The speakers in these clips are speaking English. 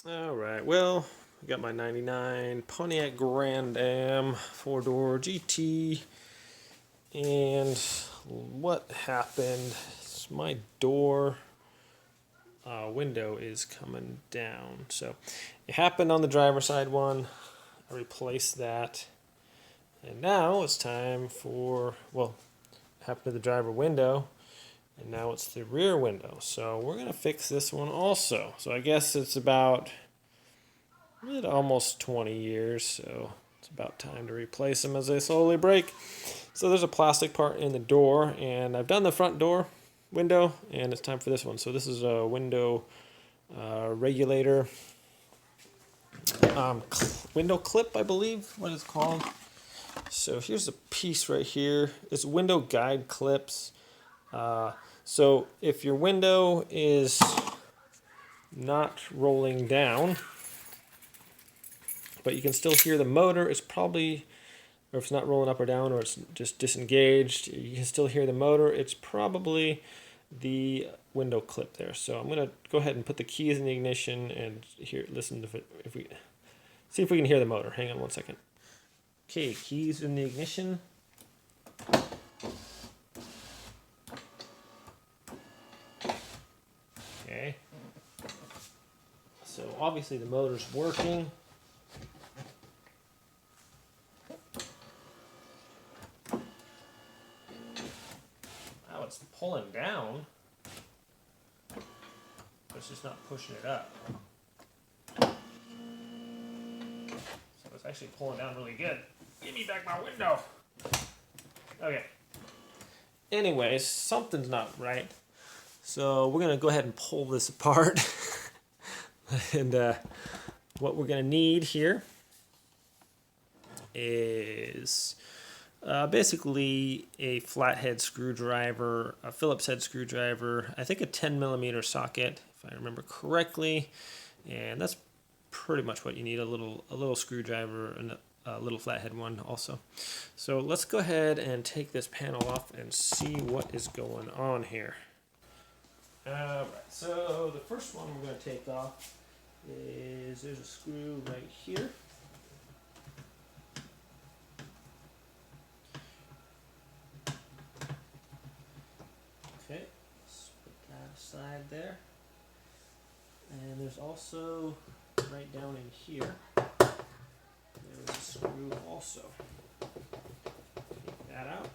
All right, well, I got my 99 Pontiac Grand Am 4-door GT, and what happened is my door window is coming down. So it happened on the driver's side one. I replaced that, and now it's time for, well, it happened to the driver window, and now it's the rear window. So we're going to fix this one also. So I guess it's about almost 20 years, so it's about time to replace them as they slowly break. So there's a plastic part in the door, and I've done the front door window, and it's time for this one. So this is a window regulator, window clip, I believe what it's called. So here's a piece right here. It's window guide clips. So if your window is not rolling down, but you can still hear the motor, it's probably, or if it's not rolling up or down, or it's just disengaged, you can still hear the motor, it's probably the window clip there. So I'm going to go ahead and put the keys in the ignition and listen to if we see if we can hear the motor. Hang on one second. Okay, keys in the ignition. Okay. So obviously the motor's working. Now it's pulling down, but it's just not pushing it up. So it's actually pulling down really good. Give me back my window. Okay. Anyways, something's not right. So we're going to go ahead and pull this apart. And what we're going to need here is basically a flathead screwdriver, a Phillips head screwdriver, I think a 10mm socket, if I remember correctly. And that's pretty much what you need, a little screwdriver and a little flathead one also. So let's go ahead and take this panel off and see what is going on here. Alright, so the first one we're going to take off is, there's a screw right here. Okay, let's put that aside there. And there's also, right down in here, there's a screw also. Take that out.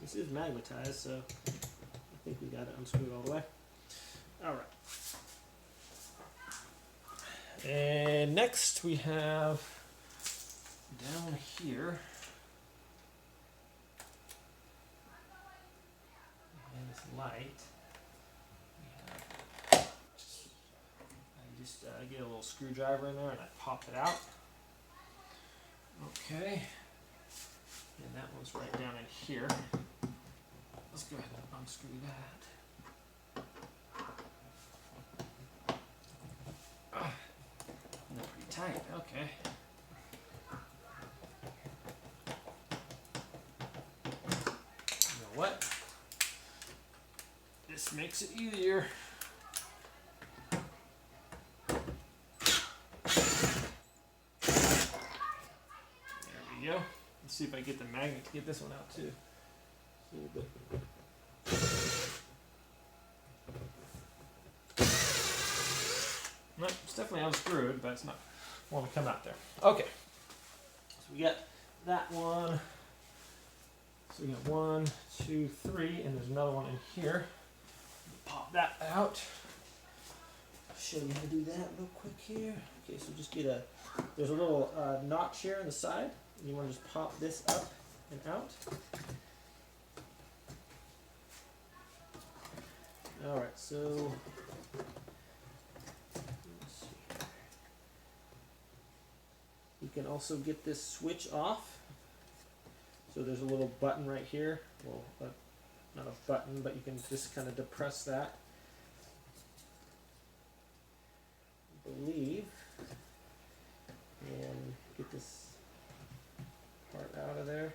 This is magnetized, so I think we got it unscrewed all the way. Alright. And next we have down here, and this light. I just get a little screwdriver in there and I pop it out. Okay. And that one's right down in here. Let's go ahead and unscrew that. Oh, that's pretty tight. Okay. You know what? This makes it easier. There we go. Let's see if I can get the magnet to get this one out too. A little bit. No, it's definitely unscrewed, but it's not want to come out there. Okay. So we got that one. So we got 1, 2, 3, and there's another one in here. Pop that out. I'll show you how to do that real quick here. Okay, so just get there's a little notch here on the side. You want to just pop this up and out. Alright, so let's see. You can also get this switch off. So there's a little button right here. Well, not a button, but you can just kind of depress that. I believe. And get this part out of there.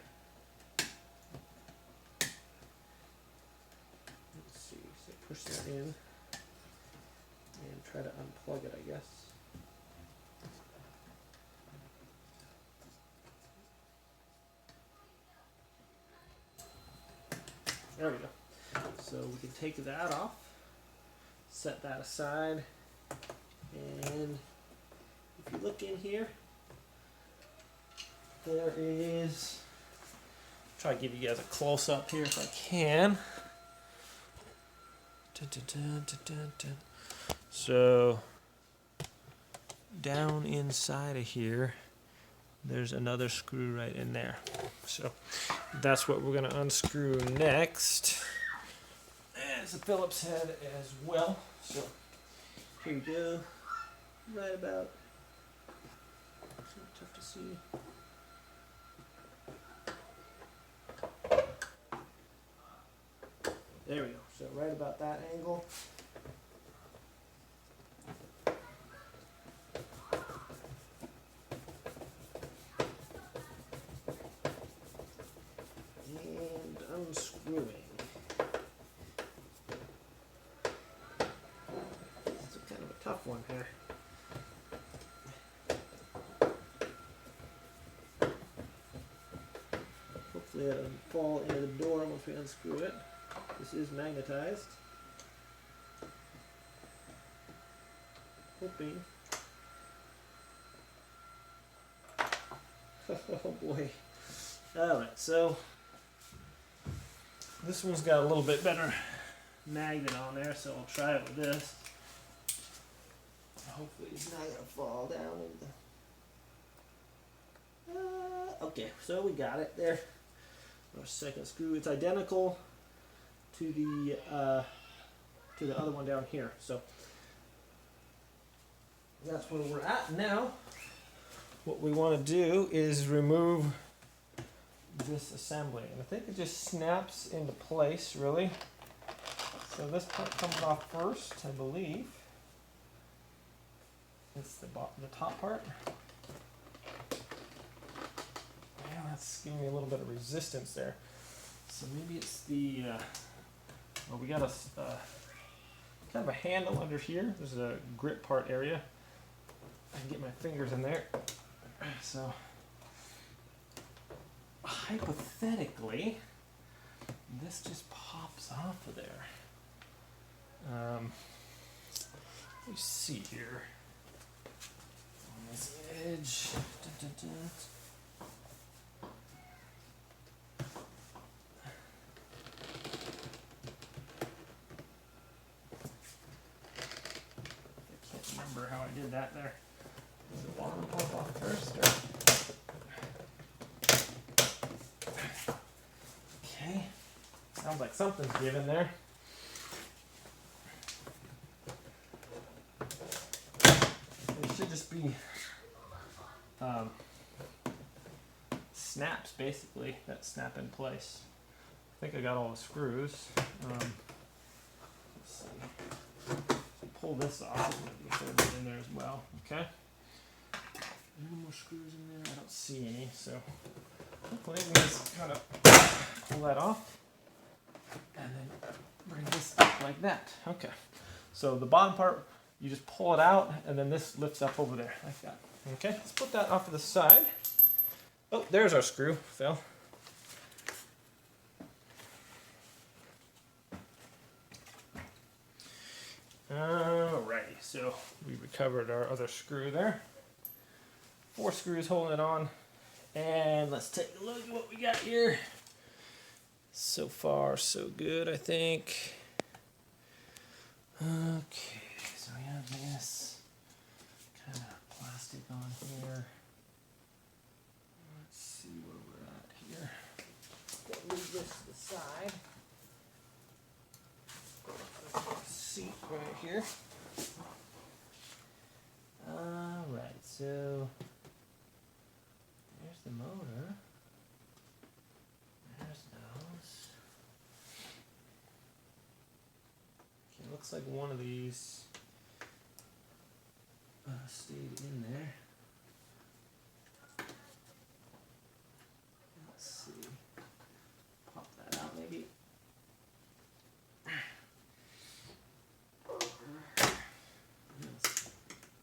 Let's see, so push that in and try to unplug it, I guess. There we go. So we can take that off, set that aside, and if you look in here, there is, try to give you guys a close up here if I can. Dun, dun, dun, dun, dun, dun. So down inside of here, there's another screw right in there. So that's what we're going to unscrew next. And it's a Phillips head as well. So here you go. Right about. It's not tough to see. There we go. So right about that angle. And unscrewing. It's kind of a tough one here. Hopefully it doesn't fall into the door once we unscrew it. This is magnetized. Hoping. Oh boy. Alright, so this one's got a little bit better magnet on there, so I'll try it with this. Hopefully it's not going to fall down into okay, so we got it there. Our second screw. It's identical to the other one down here. So that's where we're at now. What we want to do is remove this assembly, and I think it just snaps into place, really. So this part comes off first, I believe. It's the top part. Yeah, that's giving me a little bit of resistance there. So maybe it's the well, we got a kind of a handle under here. There's a grip part area. I can get my fingers in there. So hypothetically, this just pops off of there. Let me see here. On this edge. Remember how I did that there. Does the bottom pop off first? Or? Okay. Sounds like something's given there. It should just be snaps, basically, that snap in place. I think I got all the screws. Let's see. Pull this off. Maybe a third one in there as well. Okay. Any more screws in there? I don't see any. So hopefully we can just kind of pull that off and then bring this up like that. Okay. So the bottom part, you just pull it out, and then this lifts up over there like that. Okay. Let's put that off to the side. Oh, there's our screw. Fell. Alrighty, so we recovered our other screw there. 4 screws holding it on. And let's take a look at what we got here. So far, so good, I think. Okay, so we have this kind of plastic on here. Let's see where we're at here. Move this to the side. Seat right here. Alright, so there's the motor. looks like one of these stayed in there. Let's see. Pop that out maybe.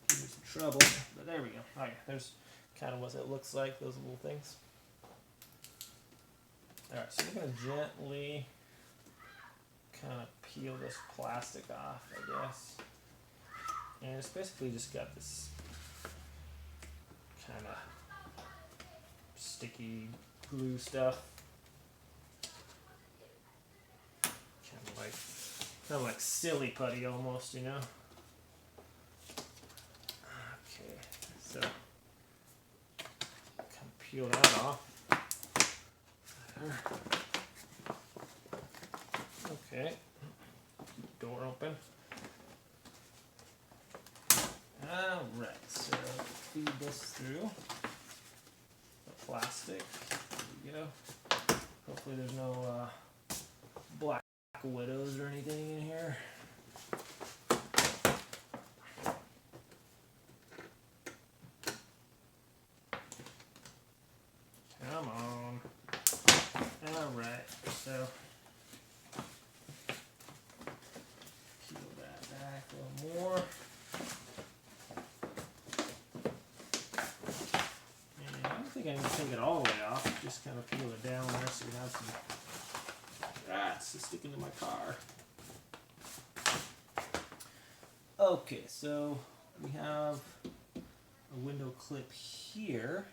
Give me some trouble, but there we go. All right, there's kind of what it looks like, those little things. All right, so we're going to gently kind of peel this plastic off, I guess. And it's basically just got this kind of sticky glue stuff. Kind of like silly putty almost, you know? Okay, so kind of peel that off. There. Okay, door open. Alright, so feed this through the plastic. There we go. Hopefully there's no black widows or anything in here. Come on. Alright, so peel that back a little more. And I don't think I need to take it all the way off, just kind of peel it down there so we have some rats sticking to my car. Okay, so we have a window clip here.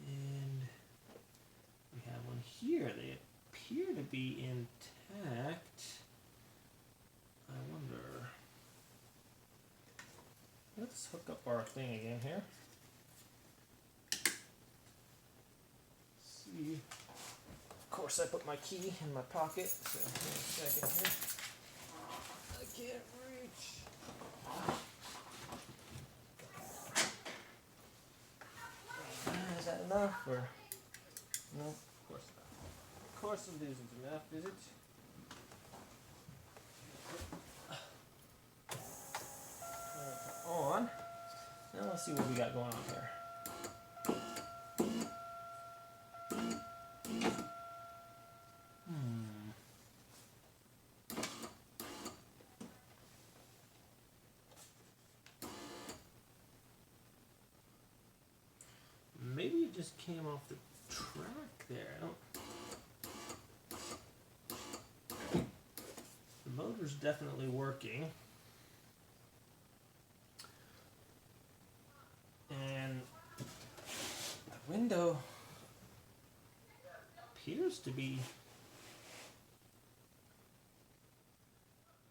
And we have one here. They appear to be intact. I wonder. Let's hook up our thing again here. See. Of course, I put my key in my pocket, so give me a second here. I can't reach. Is that enough, or no? Of course not. Of course it isn't enough, is it? On. Now let's see what we got going on here. Maybe it just came off the track there. The motor's definitely working. And the window appears to be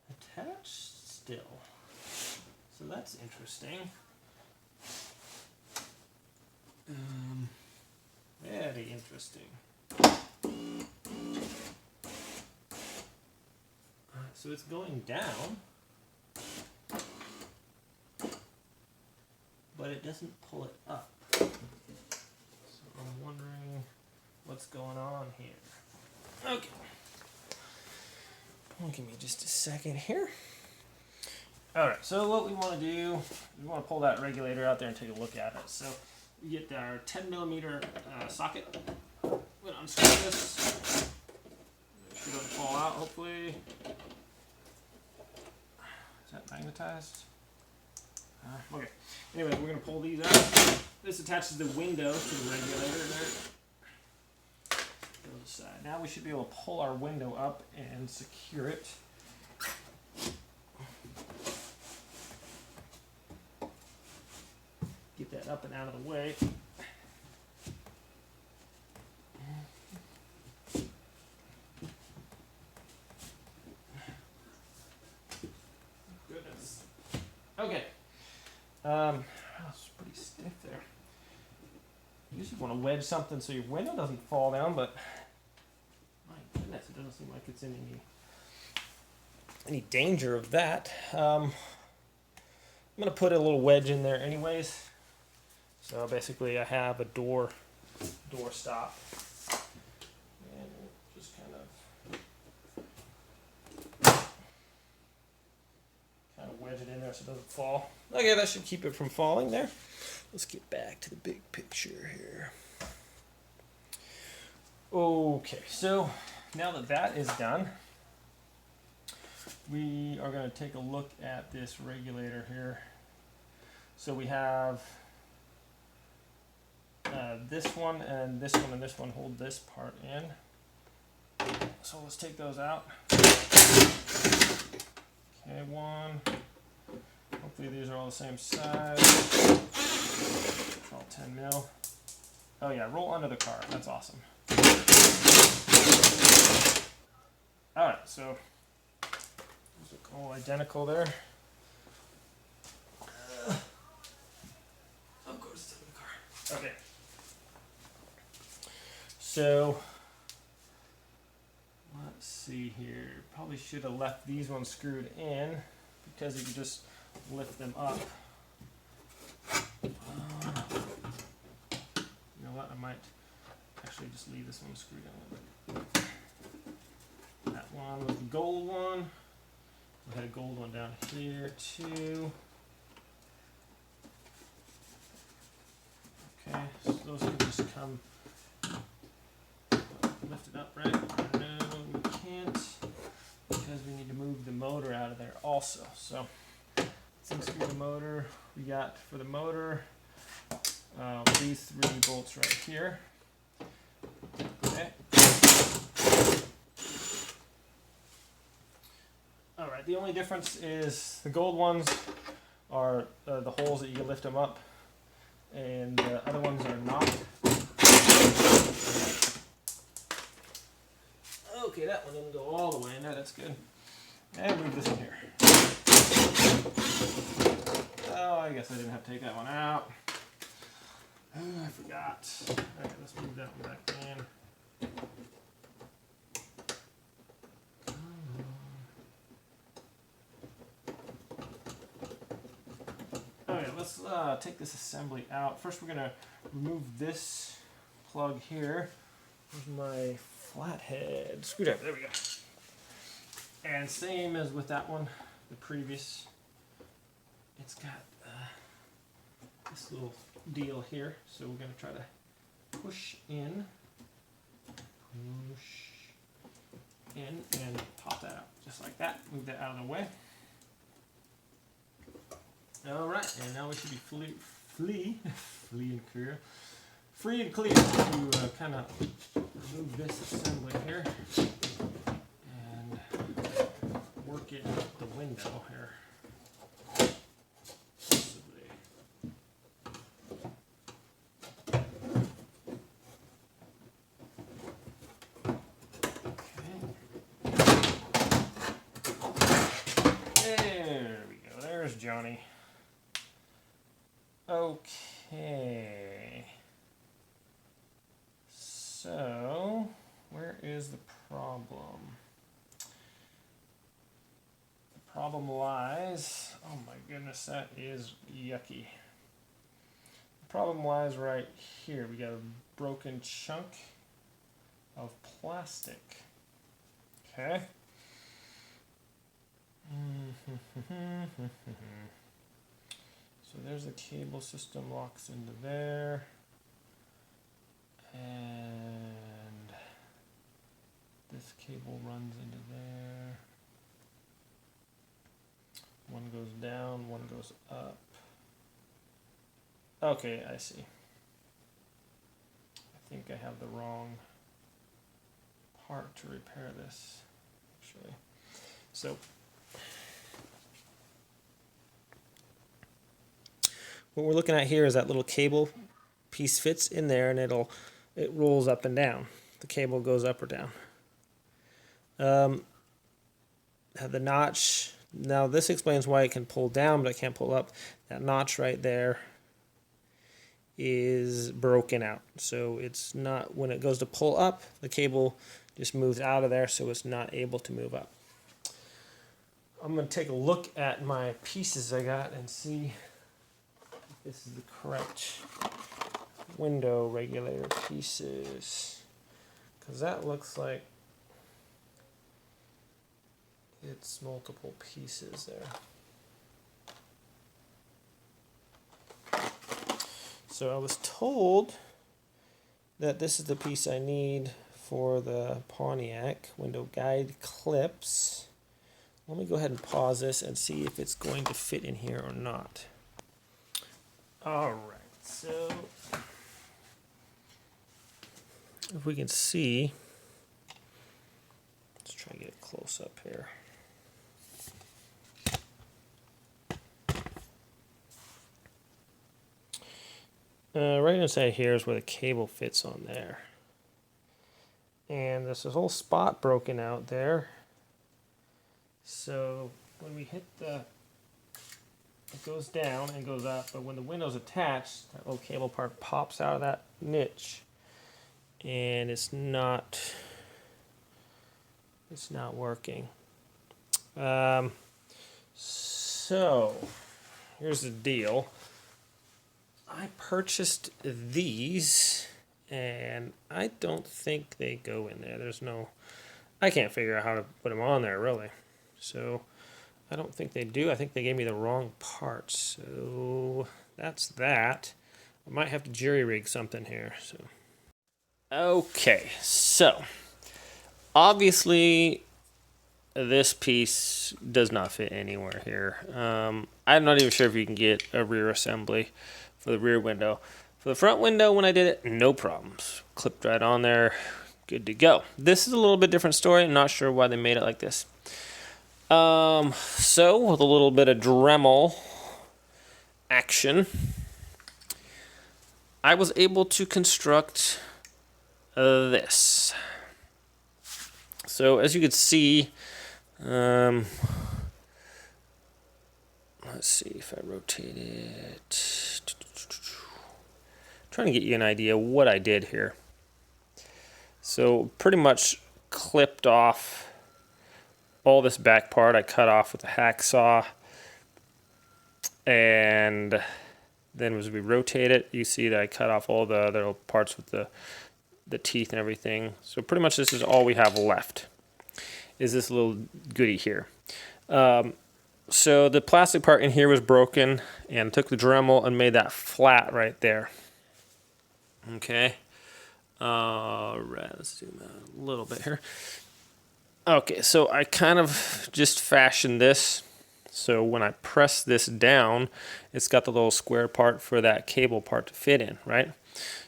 attached still. So that's interesting. Very interesting. So it's going down, but it doesn't pull it up. So I'm wondering what's going on here. Okay. Well, give me just a second here. Alright, so what we want to do, we want to pull that regulator out there and take a look at it. So we get our 10mm socket. I'm going to unscrew this. Make sure it doesn't fall out, hopefully. Is that magnetized? Okay. Anyway, we're going to pull these out. This attaches the window to the regulator there. Go to the side. Now we should be able to pull our window up and secure it. Get that up and out of the way. Goodness. Okay. That's pretty stiff there. You usually want to wedge something so your window doesn't fall down, but my goodness, it doesn't seem like it's in any danger of that. I'm going to put a little wedge in there anyways. So basically I have a door stop. And just kind of wedge it in there so it doesn't fall. Okay, that should keep it from falling there. Let's get back to the big picture here. Okay, so now that that is done, we are going to take a look at this regulator here. So we have this one and this one and this one hold this part in. So let's take those out. Okay, one. Hopefully these are all the same size. It's all 10 mil. Oh yeah, roll under the car. That's awesome. Alright, so these look all identical there. Of course, it's in the car. Okay. So let's see here. Probably should have left these ones screwed in because you could just lift them up. You know what? I might actually just leave this one screwed in a little bit. That one was the gold one. We had a gold one down here too. Okay, so those can just come lifted up, right? No, we can't because we need to move the motor out of there also. So let's unscrew the motor. We got for the motor these 3 bolts right here. Okay. All right. The only difference is the gold ones are the holes that you can lift them up, and the other ones are not. Okay, that one didn't go all the way in there. That's good. And move this in here. Oh, I guess I didn't have to take that one out. Oh, I forgot. Okay, let's move that one back in. Okay, let's take this assembly out. First, we're going to remove this plug here. Here's my flathead screwdriver. There we go. And same as with that one, the previous, it's got this little deal here. So we're going to try to push in, and pop that out just like that. Move that out of the way. All right, and now we should be free and clear to kind of move this assembly here and work it out the window here. Possibly. Okay. There we go. There's Johnny. Okay. So, where is the problem? The problem lies, oh my goodness, that is yucky. The problem lies right here. We got a broken chunk of plastic. Okay. So there's the cable system, locks into there. And this cable runs into there. One goes down, one goes up. Okay, I see. I think I have the wrong part to repair this, actually. So what we're looking at here is that little cable piece fits in there, and it rolls up and down. The cable goes up or down. The notch, now this explains why it can pull down but it can't pull up. That notch right there is broken out. So it's not, when it goes to pull up, the cable just moves out of there, so it's not able to move up. I'm going to take a look at my pieces I got and see if this is the correct window regulator pieces, because that looks like it's multiple pieces there. So I was told that this is the piece I need for the Pontiac window guide clips. Let me go ahead and pause this and see if it's going to fit in here or not. All right, so if we can see, let's try to get it close up here. Right inside here is where the cable fits on there. And there's this whole spot broken out there. So when we hit it goes down and goes up, but when the window's attached, that little cable part pops out of that niche. And it's not working. So here's the deal. I purchased these, and I don't think they go in there. I can't figure out how to put them on there, really. So I don't think they do. I think they gave me the wrong parts. So that's that. I might have to jury-rig something here. So okay, so obviously this piece does not fit anywhere here. I'm not even sure if you can get a rear assembly for the rear window. For the front window, when I did it, no problems. Clipped right on there, good to go. This is a little bit different story. I'm not sure why they made it like this. So with a little bit of Dremel action, I was able to construct this. So as you can see, let's see if I rotate it. Trying to get you an idea what I did here. So pretty much clipped off all this back part. I cut off with a hacksaw, and then as we rotate it, you see that I cut off all the other parts with the teeth and everything. So pretty much this is all we have left, is this little goodie here. So the plastic part in here was broken, and took the Dremel and made that flat right there. Okay. All right, let's zoom out a little bit here. Okay, so I kind of just fashioned this. So when I press this down, it's got the little square part for that cable part to fit in, right?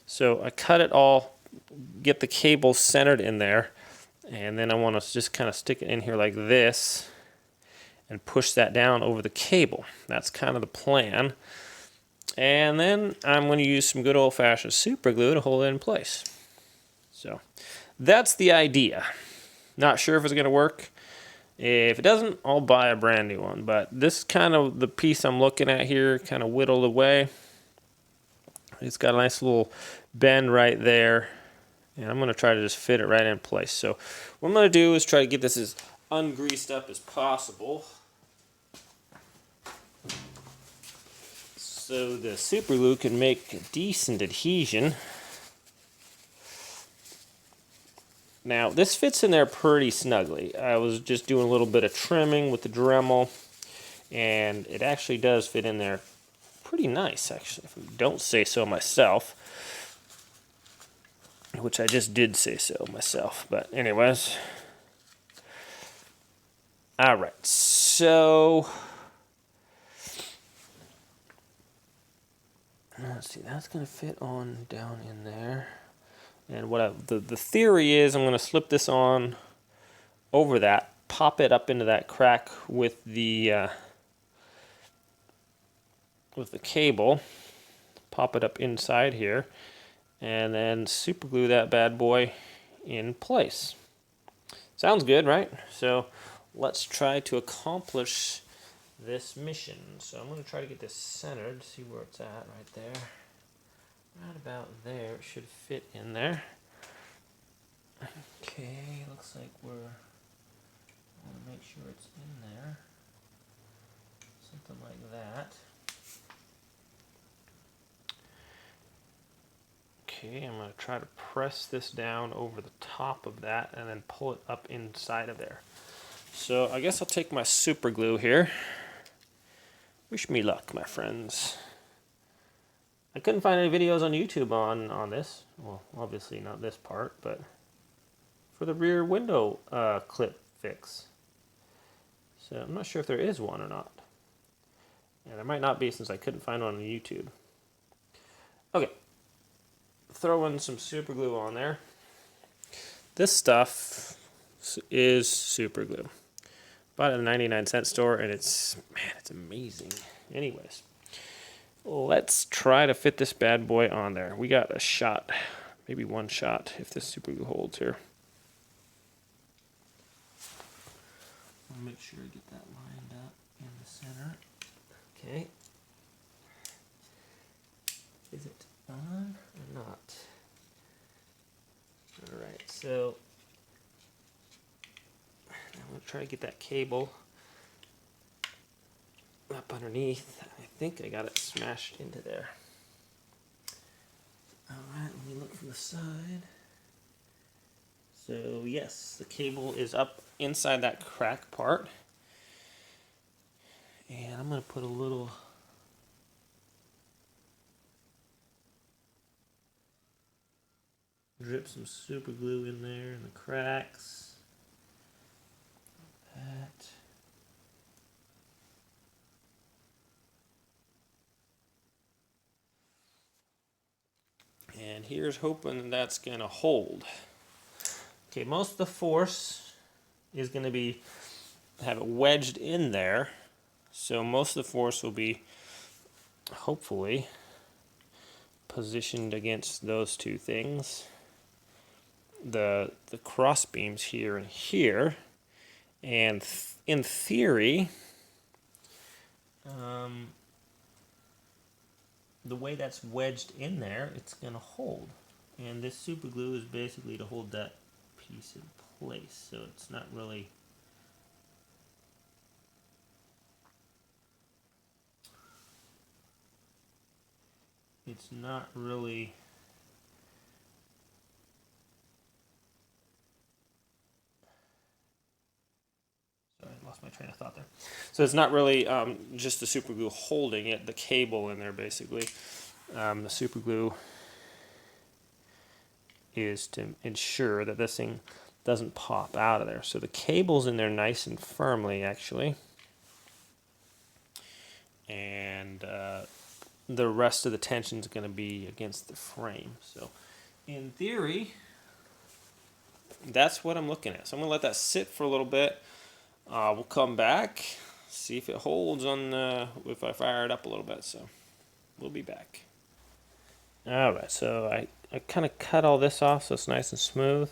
So I cut it all, get the cable centered in there, and then I want to just kind of stick it in here like this and push that down over the cable. That's kind of the plan. And then I'm going to use some good old-fashioned super glue to hold it in place. So that's the idea. Not sure if it's going to work. If it doesn't, I'll buy a brand new one. But this is kind of the piece I'm looking at here, kind of whittled away. It's got a nice little bend right there. And I'm going to try to just fit it right in place. So what I'm going to do is try to get this as ungreased up as possible, so the super glue can make decent adhesion. Now this fits in there pretty snugly. I was just doing a little bit of trimming with the Dremel, and it actually does fit in there pretty nice, actually, if I don't say so myself, which I just did say so myself. But anyways, all right, so let's see, that's going to fit on down in there. And what the theory is, I'm going to slip this on over that, pop it up into that crack with the cable, pop it up inside here, and then super glue that bad boy in place. Sounds good, right? So let's try to accomplish this mission. So I'm going to try to get this centered, see where it's at right there. Right about there, it should fit in there. Okay, looks like I want to make sure it's in there. Something like that. Okay, I'm going to try to press this down over the top of that and then pull it up inside of there. So I guess I'll take my super glue here. Wish me luck, my friends. I couldn't find any videos on YouTube on this. Well, obviously not this part, but for the rear window clip fix. So I'm not sure if there is one or not. Yeah, there might not be since I couldn't find one on YouTube. Okay, throw in some super glue on there. This stuff is super glue. Bought it at a 99-cent store, and it's amazing. Anyways, let's try to fit this bad boy on there. We got a shot, maybe one shot, if this super glue holds here. I'll make sure I get that lined up in the center. Okay. Is it on or not? Alright, so I'm going to try to get that cable up underneath. I think I got it smashed into there. Alright, let me look from the side. So yes, the cable is up inside that crack part. And I'm going to put a little drip some super glue in there in the cracks. That. And here's hoping that's going to hold. Okay, most of the force is going to be have it wedged in there. So most of the force will be hopefully positioned against those two things. The cross beams here and here. And in theory, the way that's wedged in there, it's going to hold. And this super glue is basically to hold that piece in place. So it's not really... It's not really... Sorry, I lost my train of thought there. So it's not really just the super glue holding it, the cable in there basically. The super glue is to ensure that this thing doesn't pop out of there. So the cable's in there nice and firmly actually. And the rest of the tension is going to be against the frame. So in theory, that's what I'm looking at. So I'm going to let that sit for a little bit. We'll come back, see if it holds on if I fire it up a little bit. So we'll be back. All right, so I kind of cut all this off so it's nice and smooth,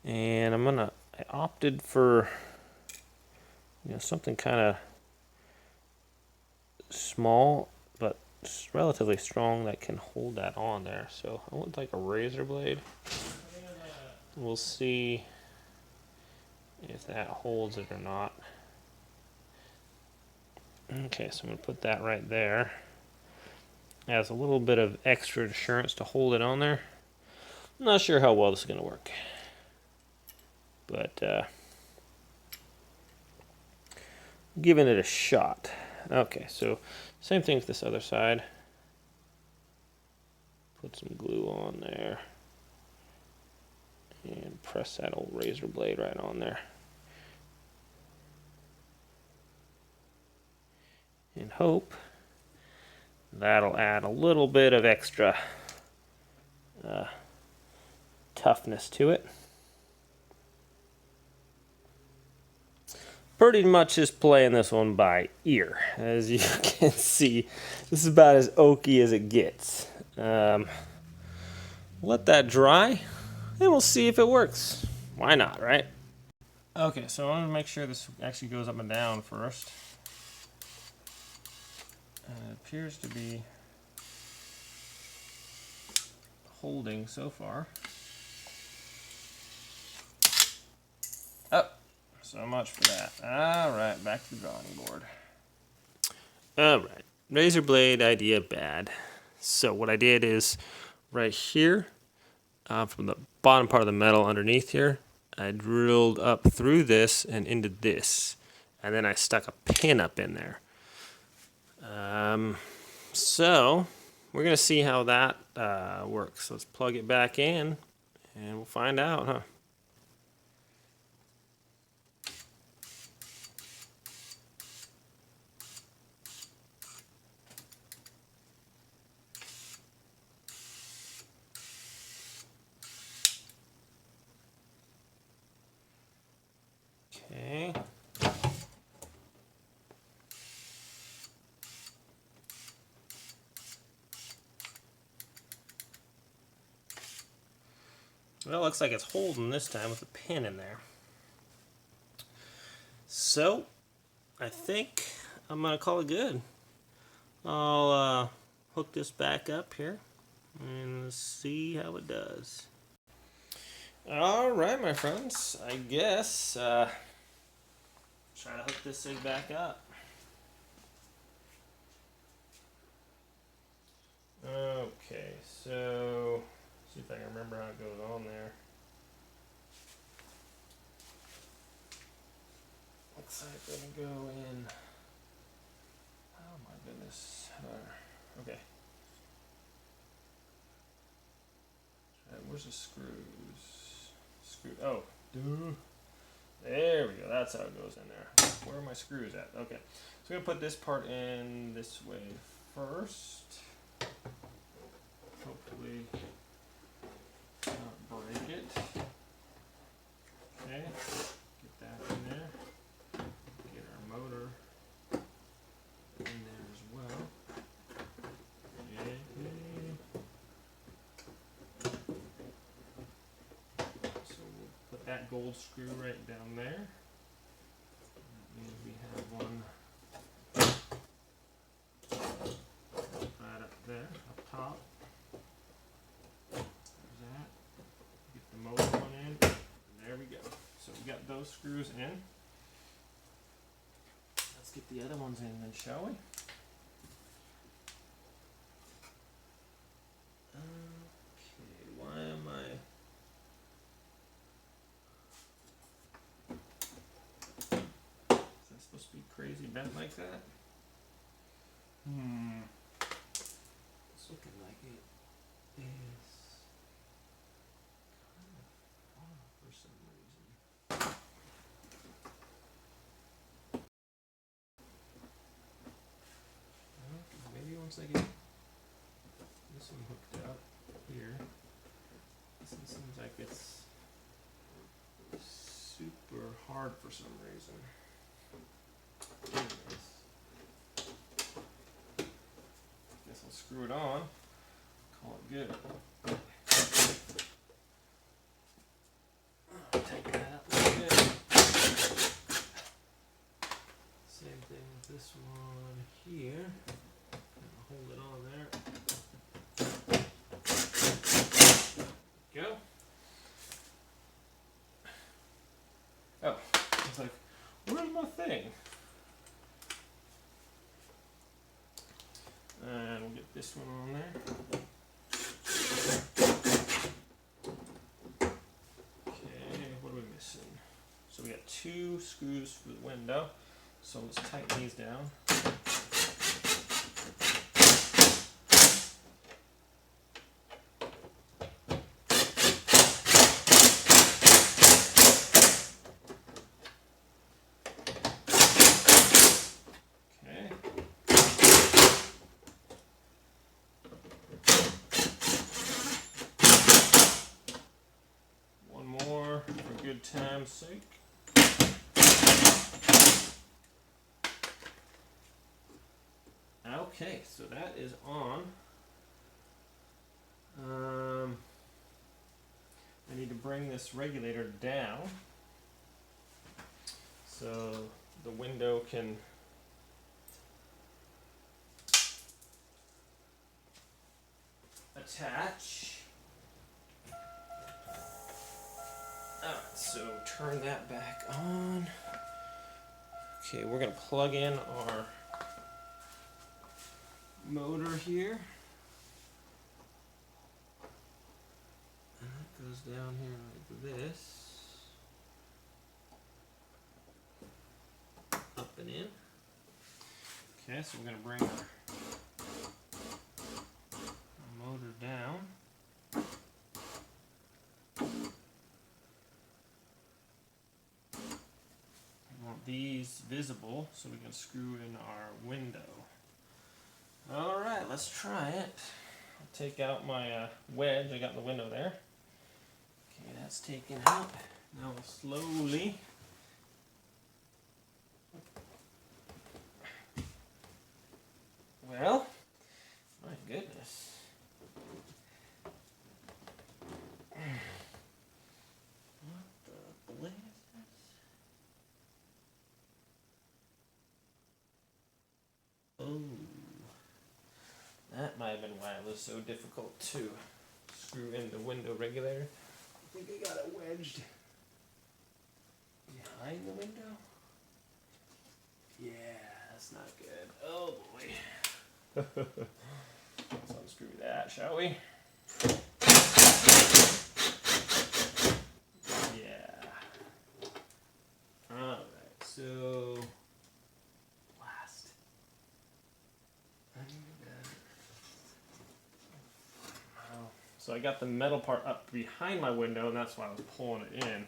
and I opted for something kind of small but relatively strong that can hold that on there. So I went like a razor blade. We'll see if that holds it or not. Okay, so I'm going to put that right there. Has a little bit of extra insurance to hold it on there. I'm not sure how well this is going to work. But giving it a shot. Okay, so same thing with this other side. Put some glue on there. And press that old razor blade right on there. And hope that'll add a little bit of extra toughness to it. Pretty much just playing this one by ear. As you can see, this is about as oaky as it gets. Let that dry, and we'll see if it works. Why not, right? Okay, so I want to make sure this actually goes up and down first. It appears to be holding so far. Oh, so much for that. All right, back to the drawing board. All right, razor blade idea bad. So what I did is right here, from the bottom part of the metal underneath here, I drilled up through this and into this, and then I stuck a pin up in there. So we're going to see how that works. Let's plug it back in, and we'll find out, huh? Okay. Well, it looks like it's holding this time with a pin in there. So, I think I'm going to call it good. I'll hook this back up here and see how it does. Alright, my friends, I guess try to hook this thing back up. Okay, so see if I can remember how it goes on there. Looks like we're gonna go in. Oh my goodness. Okay. Where's the screws? Oh, there we go. That's how it goes in there. Where are my screws at? Okay. So I'm gonna put this part in this way first. Hopefully not break it. Okay. Get that in there. Get our motor in there as well. So we'll put that gold screw right down there. That means we have one right up there, up top. There's that. Get the motor one in. There we go. So we got those screws in. Let's get the other ones in then, shall we? Okay, why am I... Is that supposed to be crazy bent like that? It's looking like it is kind of off for some reason. Maybe once I get this one hooked up here, this one seems like it's super hard for some reason. Anyways, guess I'll screw it on, call it good. Tighten that up a little bit. Same thing with this one here. Hold it on there. Go. Oh, it's like, where's my thing? And we'll get this one on there. Okay, what are we missing? So we got 2 screws for the window. So let's tighten these down. Good time's sake. Okay, so that is on. I need to bring this regulator down so the window can attach. Alright, so turn that back on. Okay, we're going to plug in our motor here. And that goes down here like this. Up and in. Okay, so we're going to bring our down. We want these visible so we can screw in our window. Alright, let's try it. I'll take out my wedge I got in the window there. Okay, that's taken out. Now we'll slowly well, my goodness. What the blazes? Oh. That might have been why it was so difficult to screw in the window regulator. I think I got it wedged behind the window. Yeah, that's not good. Oh boy. Let's unscrew that, shall we? Yeah. Alright, so blast. So I got the metal part up behind my window, and that's why I was pulling it in.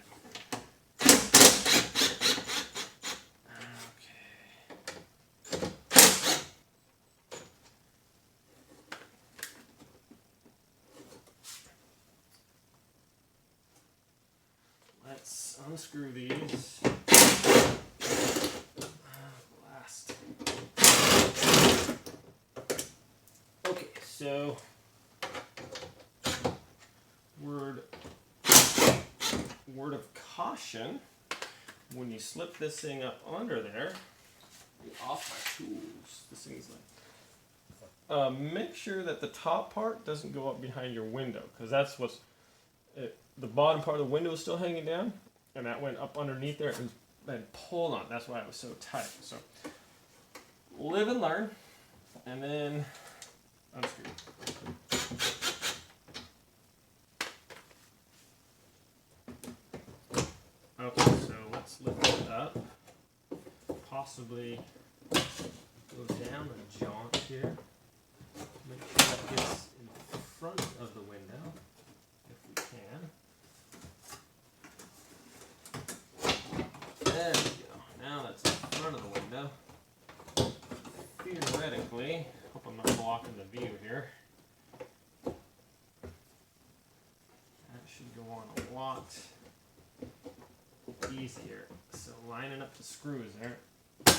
Let's unscrew these. Blast. Okay, so word of caution, when you slip this thing up under there, off my tools, this thing's like, make sure that the top part doesn't go up behind your window, because that's what's, the bottom part of the window is still hanging down, and that went up underneath there and then pulled on. That's why it was so tight. So live and learn, and then unscrew. Okay, so let's lift it up. Possibly go down a jaunt here. Make sure that gets in front of the window, if we can. There we go. Now that's in front of the window. Theoretically, hope I'm not blocking the view here. That should go on a lot easier. So lining up the screws there. Line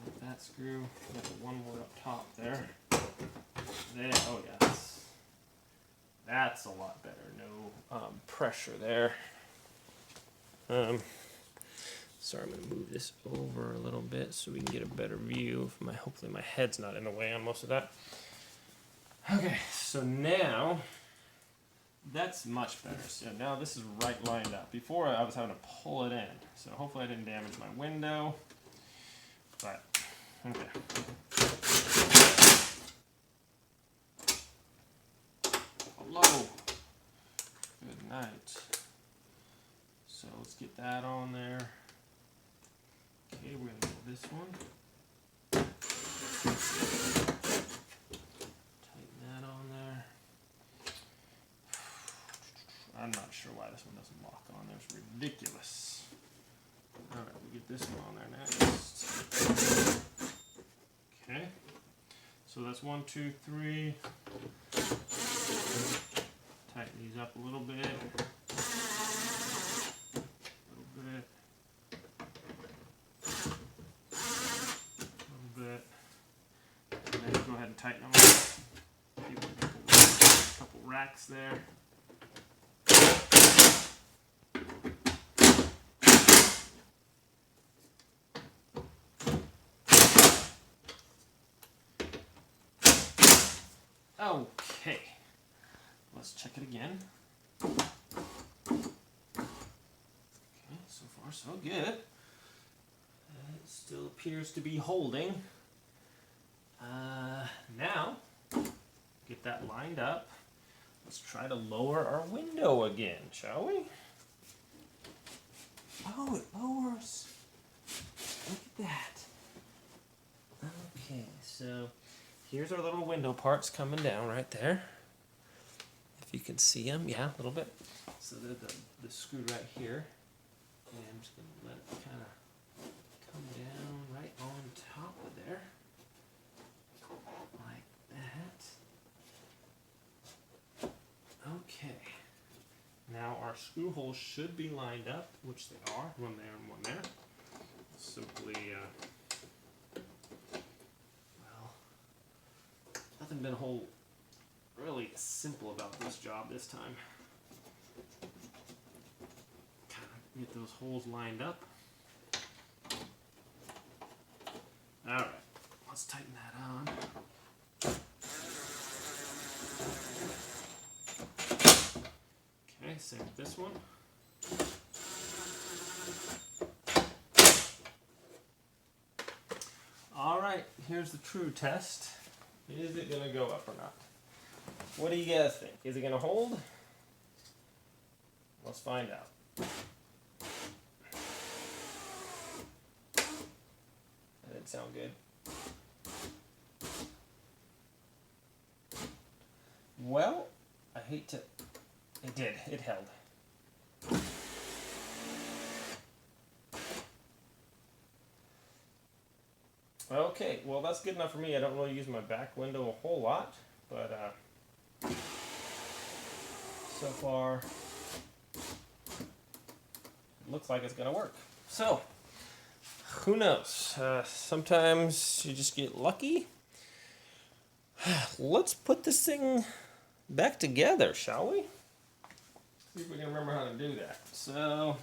up that screw. Got the one more up top there. There. Oh yeah, that's a lot better. No pressure there. Sorry, I'm gonna move this over a little bit so we can get a better view of my. Hopefully my head's not in the way on most of that. Okay, so now. That's much better. So now this is right lined up. Before I was having to pull it in. So hopefully I didn't damage my window. But, okay. Hello. Good night. So let's get that on there. Okay, we're going to do this one. Tighten that on there. I'm not sure why this one doesn't lock on there. It's ridiculous. Alright, we'll get this one on there next. Okay. So that's 1, 2, 3. Tighten these up a little bit. A little bit. A little bit. And then go ahead and tighten them up. Give it a couple racks there. Okay, let's check it again. Okay, so far so good. It still appears to be holding. Now, get that lined up. Let's try to lower our window again, shall we? Oh, it lowers. Look at that. Okay, so here's our little window parts coming down right there. If you can see them, yeah, a little bit. So the screw right here, and I'm just going to let it kind of come down right on top of there, like that. Okay. Now our screw holes should be lined up, which they are, one there and one there. Simply, well, nothing been a whole really simple about this job this time. Kind of get those holes lined up. All right, let's tighten that on. Okay, same with this one. All right, here's the true test. Is it gonna go up or not? What do you guys think? Is it gonna hold? Let's find out. That didn't sound good. Well, I hate to... It did. It held. Okay, well that's good enough for me. I don't really use my back window a whole lot, but so far it looks like it's gonna work. So, who knows? Sometimes you just get lucky. Let's put this thing back together, shall we? See if we can remember how to do that. So,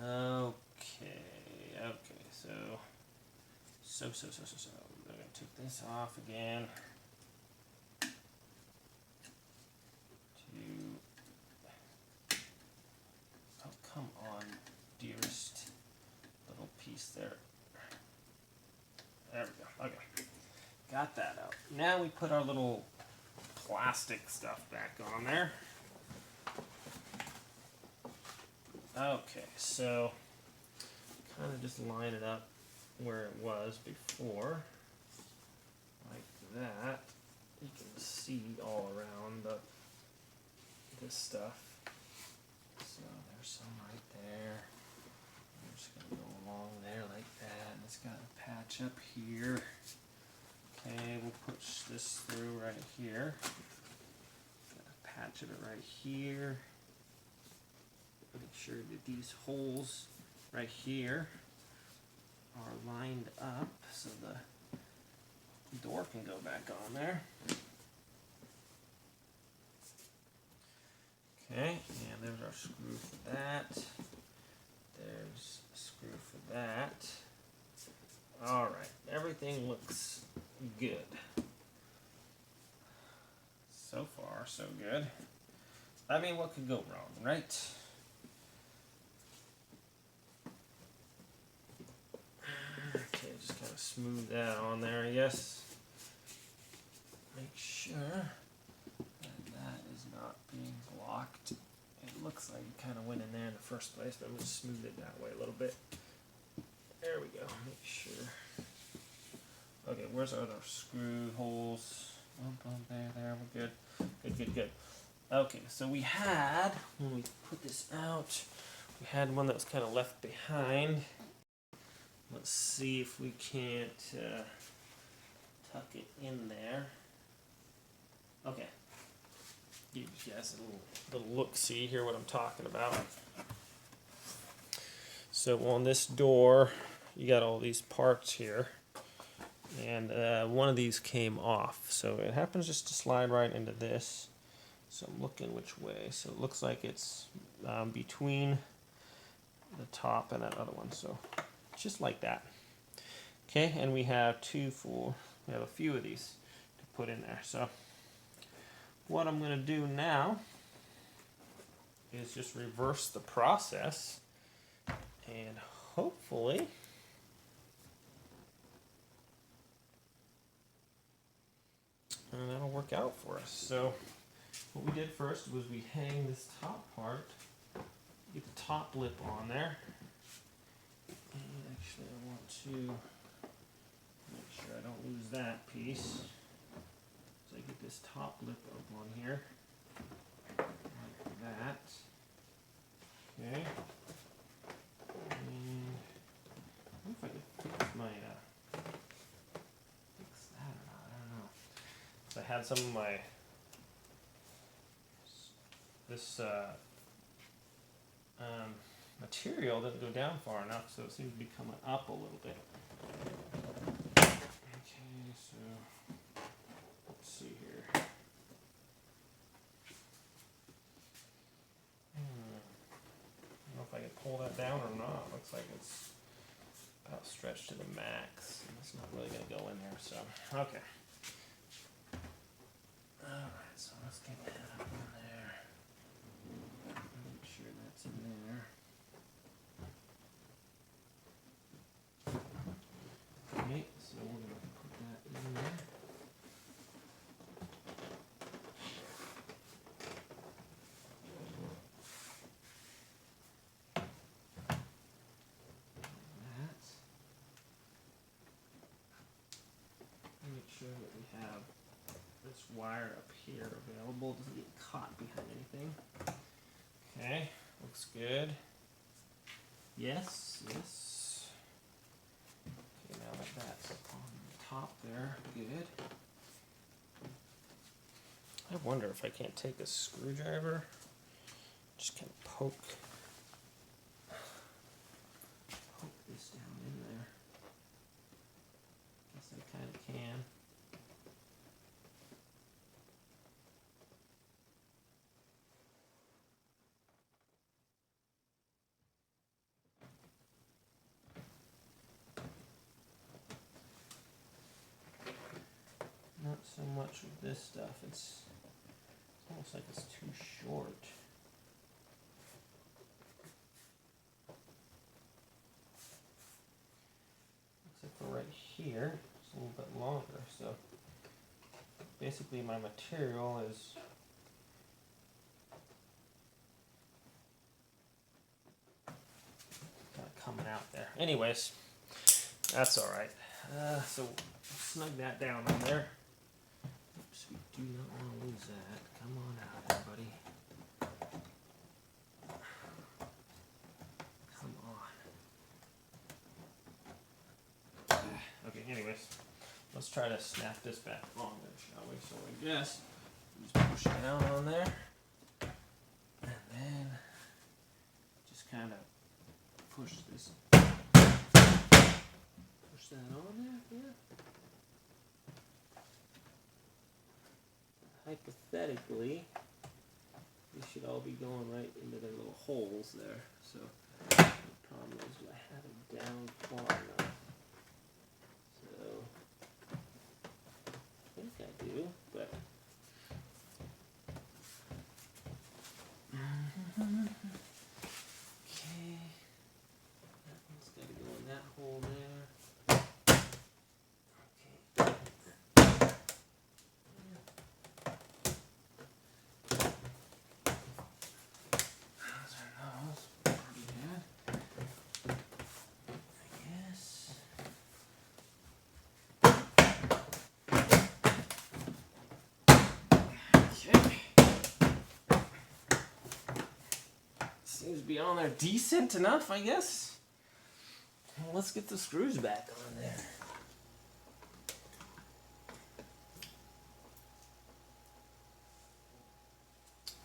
so. We're gonna take this off again. Oh, come on, dearest little piece there. There we go. Okay, got that out. Now we put our little plastic stuff back on there. Okay, so kind of just line it up where it was before, like that. You can see all around this stuff. So there's some right there. I'm just gonna go along there like that. And it's got a patch up here. Okay, we'll push this through right here. Got a patch of it right here. Make sure that these holes right here are lined up so the door can go back on there. Okay, and there's our screw for that. There's a screw for that. Alright, everything looks good. So far, so good. I mean, what could go wrong, right? Okay, just kind of smooth that on there, I guess. Make sure that is not being blocked. It looks like it kind of went in there in the first place, but I'm going to smooth it that way a little bit. There we go. Make sure. Okay, where's our other screw holes? There, we're good. Good. Okay, so we had, when we put this out, we had one that was kind of left behind. Let's see if we can't tuck it in there. Okay. Give you guys a little look-see here what I'm talking about. So on this door, you got all these parts here. And one of these came off. So it happens just to slide right into this. So I'm looking which way. So it looks like it's between the top and that other one. So just like that. Okay, and we have we have a few of these to put in there. So what I'm going to do now is just reverse the process, and hopefully that'll work out for us. So what we did first was we hang this top part, get the top lip on there. And actually I want to make sure I don't lose that piece. So I get this top lip up on here, like that. Okay. And I wonder if I could fix my, fix that or not, I don't know. So I had some of my, this material didn't go down far enough, so it seems to be coming up a little bit. Okay, so let's see here. I don't know if I can pull that down or not. Looks like it's about stretched to the max. And it's not really going to go in there, so okay. Alright, so let's get that up in there. Make sure that's in there. Okay, so we're going to put that in there. Make sure that we have this wire up here available. Doesn't get caught behind anything. Okay, looks good. Yes, yes. Okay, now that that's on the top there, good. I wonder if I can't take a screwdriver, just kind of poke this down in there. Guess I kind of can. Not so much with this stuff. It's almost like it's too short. Looks like for right here, it's a little bit longer. So basically my material is kind of coming out there. Anyways, that's all right. So snug that down on there. Oops, we do not want to lose that. Come on out there, buddy. Come on. Okay, anyways, let's try to snap this back on there, shall we? So I guess just push down on there, and then just kind of push this. Push that on there, yeah. Hypothetically, these should all be going right into their little holes there. So the problem is, do I have it down far enough? So I think I do, but okay, that one's got to go in that hole there. Okay. Seems to be on there decent enough, I guess. Well, let's get the screws back on there.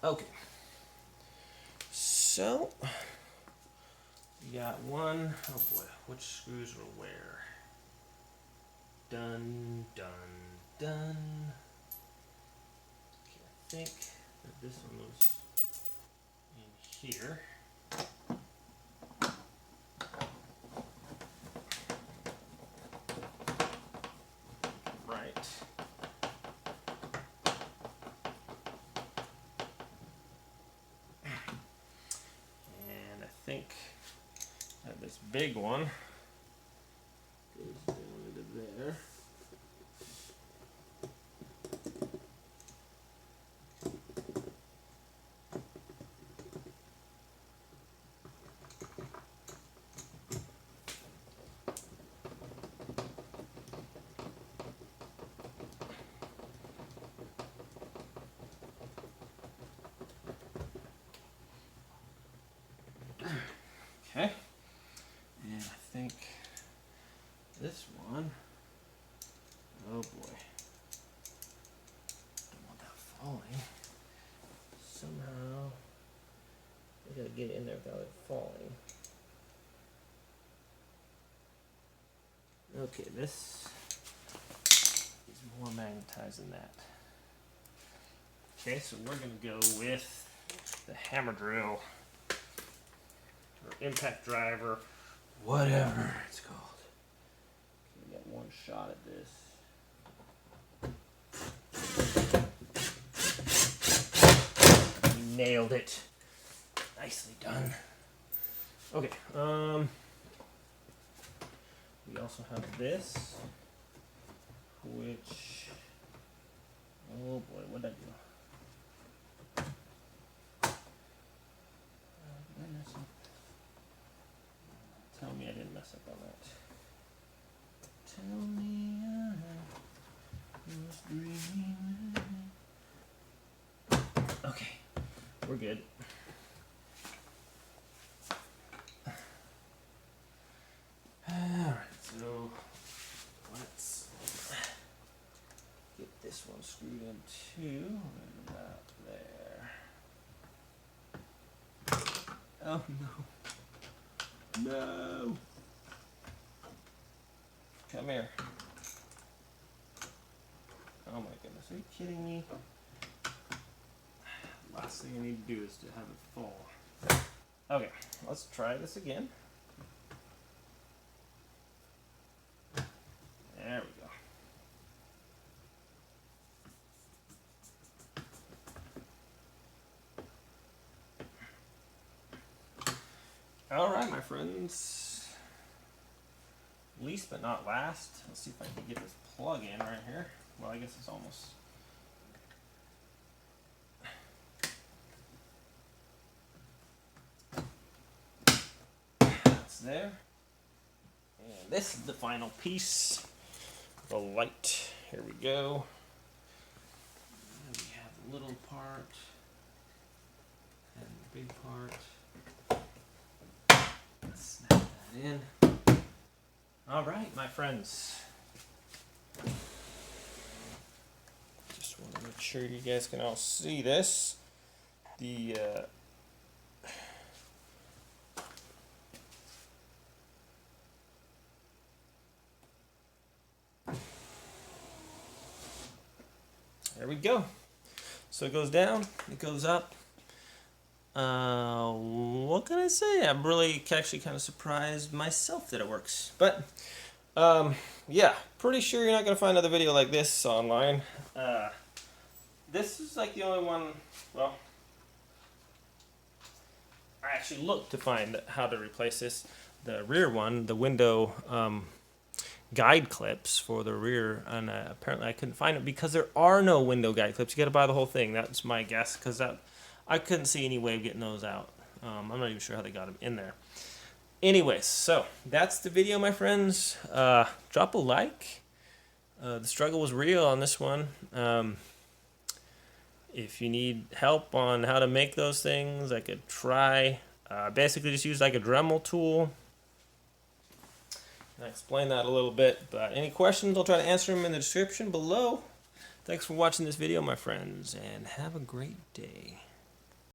Okay. So, we got one. Oh boy, which screws are where? Done, done, done. Okay, I think that this one was in here. Right. And I think that this big one goes down into there. Okay. And I think this one, oh boy, don't want that falling. Somehow, we gotta get it in there without it falling. Okay, this is more magnetized than that. Okay, so we're gonna go with the hammer drill, or impact driver, whatever it's called. Okay, we got one shot at this. We nailed it. Nicely done. Okay, we also have this, which, oh boy, what did I do? Did I mess up? Tell me I didn't mess up on that. Tell me I was dreaming. Okay, we're good. Alright, so let's get this one screwed in too. Right about there. Oh no. No. Come here. Oh my goodness, are you kidding me? Last thing I need to do is to have it fall. Okay, let's try this again. There we go. All right, my friends. Least but not last, let's see if I can get this plug in right here. Well, I guess it's almost. That's there. And this is the final piece. The light. Here we go. And we have the little part and the big part. Let's snap that in. All right, my friends. Just want to make sure you guys can all see this. There we go. So it goes down, it goes up. What can I say? I'm really actually kind of surprised myself that it works. But, yeah, pretty sure you're not going to find another video like this online. This is like the only one, well, I actually looked to find how to replace this. The rear one, the window, guide clips for the rear, and apparently I couldn't find it because there are no window guide clips. You got to buy the whole thing. That's my guess, because I couldn't see any way of getting those out. I'm not even sure how they got them in there. Anyways, so that's the video, my friends. Drop a like. The struggle was real on this one. If you need help on how to make those things, I could try. Basically just use like a Dremel tool. I explain that a little bit, but any questions, I'll try to answer them in the description below. Thanks for watching this video, my friends, and have a great day.